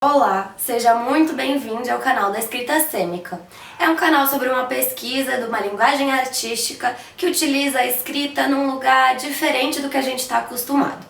Olá, seja muito bem-vindo ao canal da Escrita Cênica. É um canal sobre uma pesquisa de uma linguagem artística que utiliza a escrita num lugar diferente do que a gente está acostumado.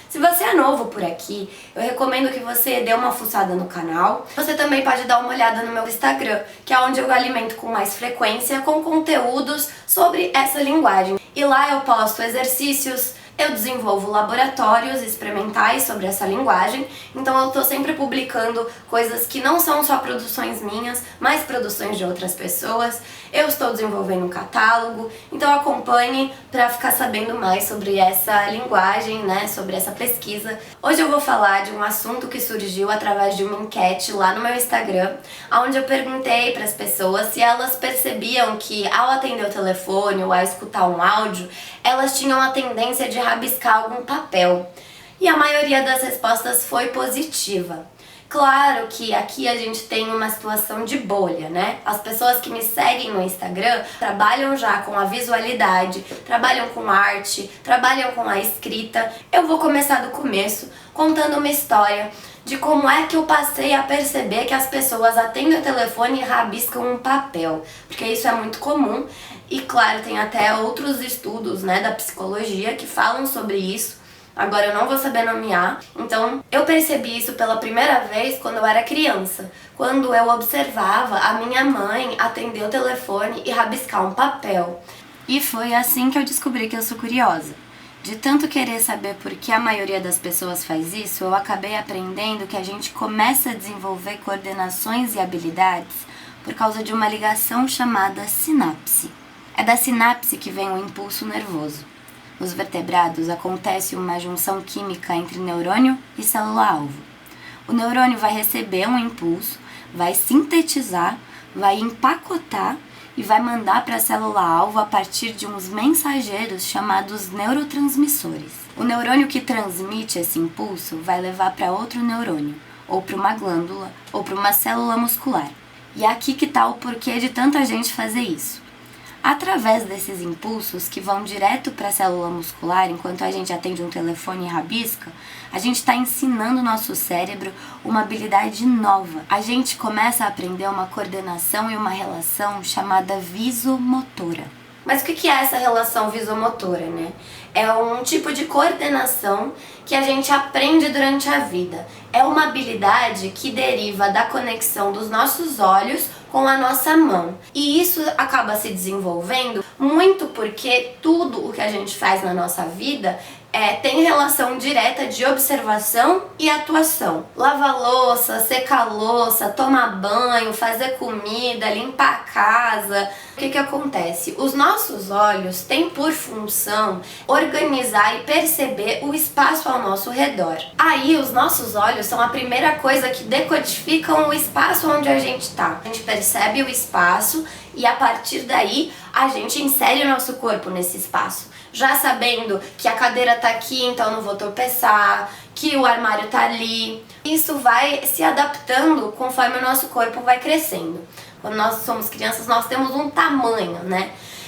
Se você é novo por aqui, eu recomendo que você dê uma fuçada no canal. Você também pode dar uma olhada no meu Instagram, que é onde eu alimento com mais frequência com conteúdos sobre essa linguagem. E lá eu posto exercícios, eu desenvolvo laboratórios experimentais sobre essa linguagem, então eu estou sempre publicando coisas que não são só produções minhas, mas produções de outras pessoas. Eu estou desenvolvendo um catálogo, então acompanhe para ficar sabendo mais sobre essa linguagem, sobre essa pesquisa. Hoje eu vou falar de um assunto que surgiu através de uma enquete lá no meu Instagram, onde eu perguntei para as pessoas se elas percebiam que ao atender o telefone ou ao escutar um áudio, elas tinham a tendência de rabiscar algum papel. E a maioria das respostas foi positiva. Claro que aqui a gente tem uma situação de bolha, né? As pessoas que me seguem no Instagram trabalham já com a visualidade, trabalham com arte, trabalham com a escrita. Eu vou começar do começo, contando uma história de como é que eu passei a perceber que as pessoas atendem o telefone e rabiscam um papel, porque isso é muito comum. E claro, tem até outros estudos, da psicologia que falam sobre isso. Agora eu não vou saber nomear. Então eu percebi isso pela primeira vez quando eu era criança, quando eu observava a minha mãe atender o telefone e rabiscar um papel. E foi assim que eu descobri que eu sou curiosa. De tanto querer saber por que a maioria das pessoas faz isso, eu acabei aprendendo que a gente começa a desenvolver coordenações e habilidades por causa de uma ligação chamada sinapse. É da sinapse que vem o impulso nervoso. Nos vertebrados acontece uma junção química entre neurônio e célula-alvo. O neurônio vai receber um impulso, vai sintetizar, vai empacotar e vai mandar para a célula-alvo a partir de uns mensageiros chamados neurotransmissores. O neurônio que transmite esse impulso vai levar para outro neurônio, ou para uma glândula, ou para uma célula muscular. E é aqui que está o porquê de tanta gente fazer isso. Através desses impulsos que vão direto para a célula muscular, enquanto a gente atende um telefone e rabisca, a gente está ensinando o nosso cérebro uma habilidade nova. A gente começa a aprender uma coordenação e uma relação chamada visomotora. Mas o que é essa relação visomotora, É um tipo de coordenação que a gente aprende durante a vida. É uma habilidade que deriva da conexão dos nossos olhos com a nossa mão. E isso acaba se desenvolvendo muito porque tudo o que a gente faz na nossa vida tem relação direta de observação e atuação. Lavar louça, secar louça, tomar banho, fazer comida, limpar a casa. O que acontece? Os nossos olhos têm por função organizar e perceber o espaço ao nosso redor. Aí os nossos olhos são a primeira coisa que decodificam o espaço onde a gente está. A gente percebe o espaço e a partir daí a gente insere o nosso corpo nesse espaço. Já sabendo que a cadeira tá aqui, então eu não vou tropeçar, que o armário tá ali. Isso vai se adaptando conforme o nosso corpo vai crescendo. Quando nós somos crianças, nós temos um tamanho,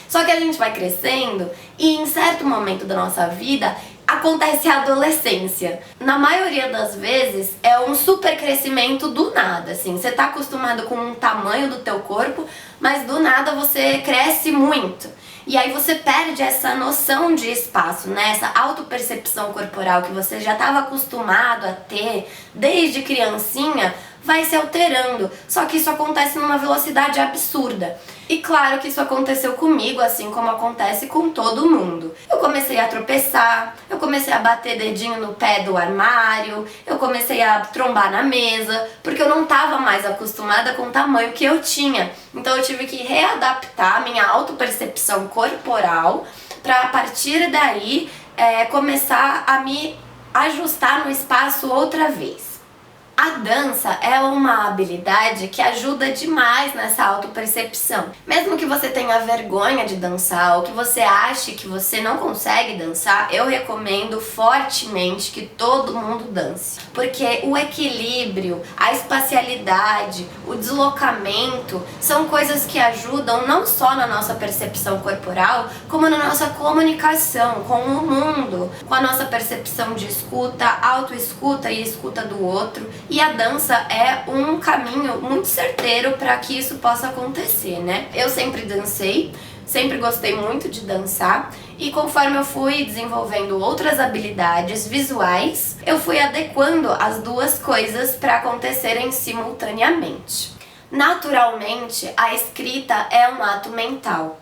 Só que a gente vai crescendo e em certo momento da nossa vida acontece a adolescência. Na maioria das vezes é um super crescimento do nada, você tá acostumado com um tamanho do teu corpo, mas do nada você cresce muito. E aí você perde essa noção de espaço, essa autopercepção corporal que você já estava acostumado a ter desde criancinha, vai se alterando. Só que isso acontece numa velocidade absurda. E claro que isso aconteceu comigo, assim como acontece com todo mundo. Eu comecei a tropeçar, eu comecei a bater dedinho no pé do armário, eu comecei a trombar na mesa, porque eu não estava mais acostumada com o tamanho que eu tinha. Então eu tive que readaptar a minha autopercepção corporal para a partir daí começar a me ajustar no espaço outra vez. A dança é uma habilidade que ajuda demais nessa autopercepção. Mesmo que você tenha vergonha de dançar ou que você ache que você não consegue dançar, eu recomendo fortemente que todo mundo dance. Porque o equilíbrio, a espacialidade, o deslocamento são coisas que ajudam não só na nossa percepção corporal, como na nossa comunicação com o mundo, com a nossa percepção de escuta, autoescuta e escuta do outro. E a dança é um caminho muito certeiro para que isso possa acontecer, né? Eu sempre dancei, sempre gostei muito de dançar, e conforme eu fui desenvolvendo outras habilidades visuais, eu fui adequando as duas coisas para acontecerem simultaneamente. Naturalmente, a escrita é um ato mental.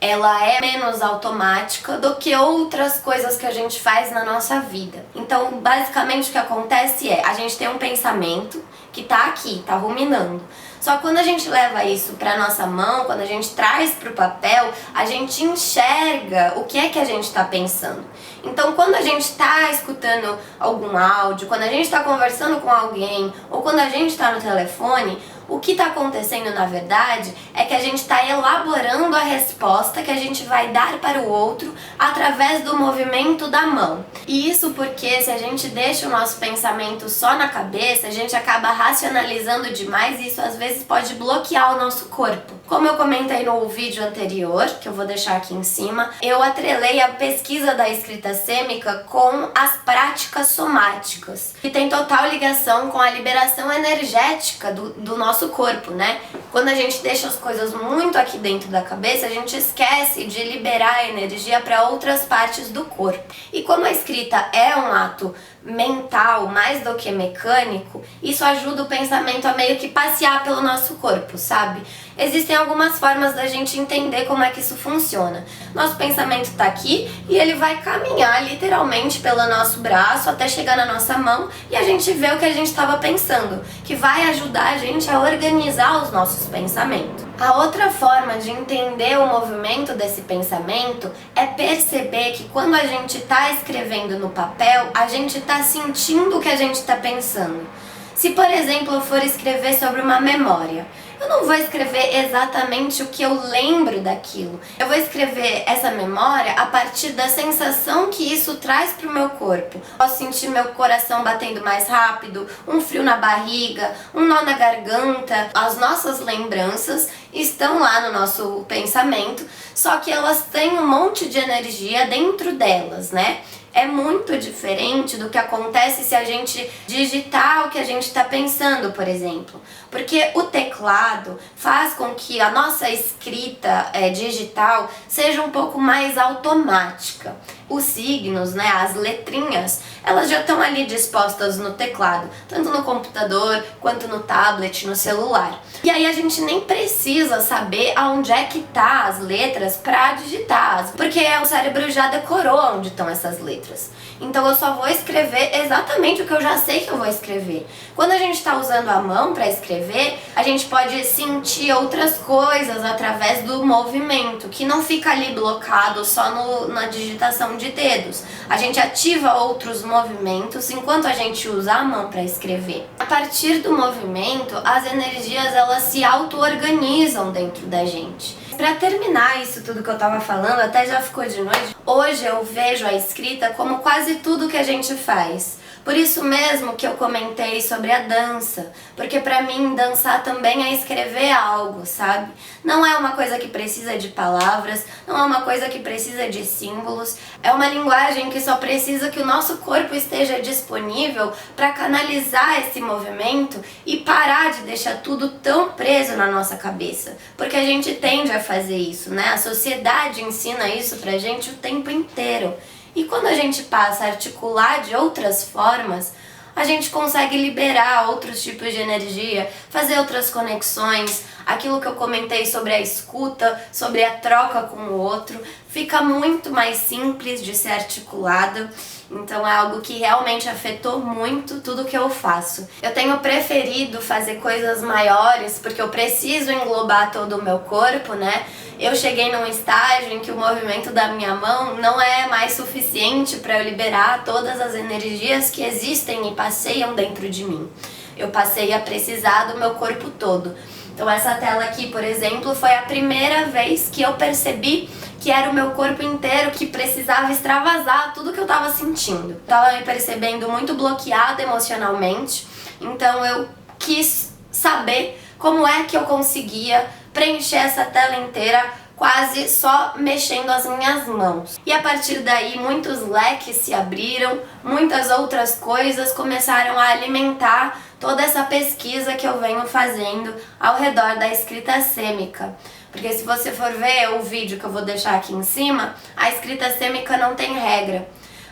Ela é menos automática do que outras coisas que a gente faz na nossa vida. Então, basicamente o que acontece é, a gente tem um pensamento que tá aqui, tá ruminando. Só que quando a gente leva isso pra nossa mão, quando a gente traz pro papel, a gente enxerga o que é que a gente tá pensando. Então, quando a gente tá escutando algum áudio, quando a gente tá conversando com alguém, ou quando a gente tá no telefone, o que está acontecendo na verdade é que a gente está elaborando a resposta que a gente vai dar para o outro através do movimento da mão. E isso porque se a gente deixa o nosso pensamento só na cabeça, a gente acaba racionalizando demais e isso às vezes pode bloquear o nosso corpo. Como eu comentei no vídeo anterior, que eu vou deixar aqui em cima, eu atrelei a pesquisa da escrita sêmica com as práticas somáticas, que tem total ligação com a liberação energética do nosso corpo, né? Quando a gente deixa as coisas muito aqui dentro da cabeça, a gente esquece de liberar a energia para outras partes do corpo. E como a escrita é um ato mental mais do que mecânico, isso ajuda o pensamento a meio que passear pelo nosso corpo, sabe? Existem algumas formas da gente entender como é que isso funciona. Nosso pensamento tá aqui e ele vai caminhar literalmente pelo nosso braço até chegar na nossa mão e a gente vê o que a gente estava pensando, que vai ajudar a gente a organizar os nossos pensamentos. A outra forma de entender o movimento desse pensamento é perceber que quando a gente está escrevendo no papel, a gente está sentindo o que a gente está pensando. Se, por exemplo, eu for escrever sobre uma memória, eu não vou escrever exatamente o que eu lembro daquilo. Eu vou escrever essa memória a partir da sensação que isso traz para o meu corpo. Posso sentir meu coração batendo mais rápido, um frio na barriga, um nó na garganta. As nossas lembranças estão lá no nosso pensamento, só que elas têm um monte de energia dentro delas, né? É muito diferente do que acontece se a gente digitar o que a gente está pensando, por exemplo. Porque o teclado faz com que a nossa escrita digital seja um pouco mais automática. Os signos, né, as letrinhas, elas já estão ali dispostas no teclado, tanto no computador quanto no tablet, no celular. E aí a gente nem precisa saber aonde é que tá as letras para digitar, porque o cérebro já decorou onde estão essas letras. Então eu só vou escrever exatamente o que eu já sei que eu vou escrever. Quando a gente está usando a mão para escrever, a gente pode sentir outras coisas através do movimento, que não fica ali blocado só na digitação de dedos. A gente ativa outros movimentos enquanto a gente usa a mão para escrever. A partir do movimento, as energias elas se auto-organizam dentro da gente. Para terminar isso tudo que eu tava falando, até já ficou de noite, hoje eu vejo a escrita como quase tudo que a gente faz. Por isso mesmo que eu comentei sobre a dança, porque pra mim dançar também é escrever algo, sabe? Não é uma coisa que precisa de palavras, não é uma coisa que precisa de símbolos, é uma linguagem que só precisa que o nosso corpo esteja disponível para canalizar esse movimento e parar de deixar tudo tão preso na nossa cabeça, porque a gente tende a fazer isso, né? A sociedade ensina isso pra gente o tempo inteiro. E quando a gente passa a articular de outras formas, a gente consegue liberar outros tipos de energia, fazer outras conexões, aquilo que eu comentei sobre a escuta, sobre a troca com o outro, fica muito mais simples de ser articulado. Então é algo que realmente afetou muito tudo que eu faço. Eu tenho preferido fazer coisas maiores porque eu preciso englobar todo o meu corpo, né? Eu cheguei num estágio em que o movimento da minha mão não é mais suficiente para eu liberar todas as energias que existem e passeiam dentro de mim. Eu passei a precisar do meu corpo todo. Então essa tela aqui, por exemplo, foi a primeira vez que eu percebi que era o meu corpo inteiro que precisava extravasar tudo que eu tava sentindo. Tava me percebendo muito bloqueada emocionalmente, então eu quis saber como é que eu conseguia preencher essa tela inteira quase só mexendo as minhas mãos. E a partir daí muitos leques se abriram, muitas outras coisas começaram a alimentar toda essa pesquisa que eu venho fazendo ao redor da escrita sêmica. Porque se você for ver o vídeo que eu vou deixar aqui em cima, a escrita sêmica não tem regra.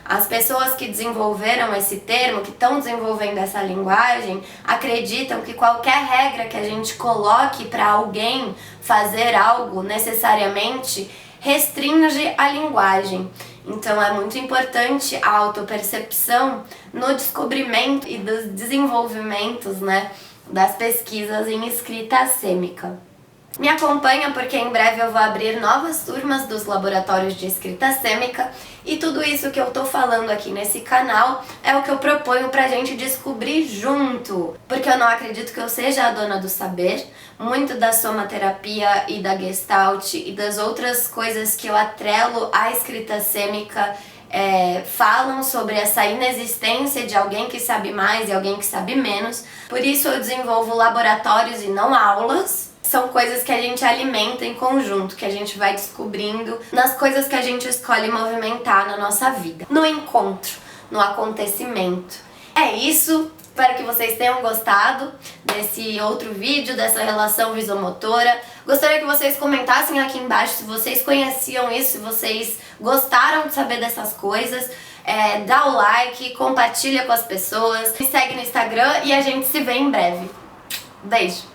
As pessoas que desenvolveram esse termo, que estão desenvolvendo essa linguagem, acreditam que qualquer regra que a gente coloque para alguém fazer algo necessariamente restringe a linguagem. Então é muito importante a autopercepção no descobrimento e dos desenvolvimentos, das pesquisas em escrita sêmica. Me acompanha porque em breve eu vou abrir novas turmas dos laboratórios de escrita sêmica e tudo isso que eu tô falando aqui nesse canal é o que eu proponho pra gente descobrir junto. Porque eu não acredito que eu seja a dona do saber, muito da somaterapia e da Gestalt e das outras coisas que eu atrelo à escrita sêmica falam sobre essa inexistência de alguém que sabe mais e alguém que sabe menos. Por isso eu desenvolvo laboratórios e não aulas. São coisas que a gente alimenta em conjunto, que a gente vai descobrindo nas coisas que a gente escolhe movimentar na nossa vida. No encontro, no acontecimento. É isso. Espero que vocês tenham gostado desse outro vídeo, dessa relação visomotora. Gostaria que vocês comentassem aqui embaixo se vocês conheciam isso, se vocês gostaram de saber dessas coisas. Dá o like, compartilha com as pessoas, me segue no Instagram e a gente se vê em breve. Beijo!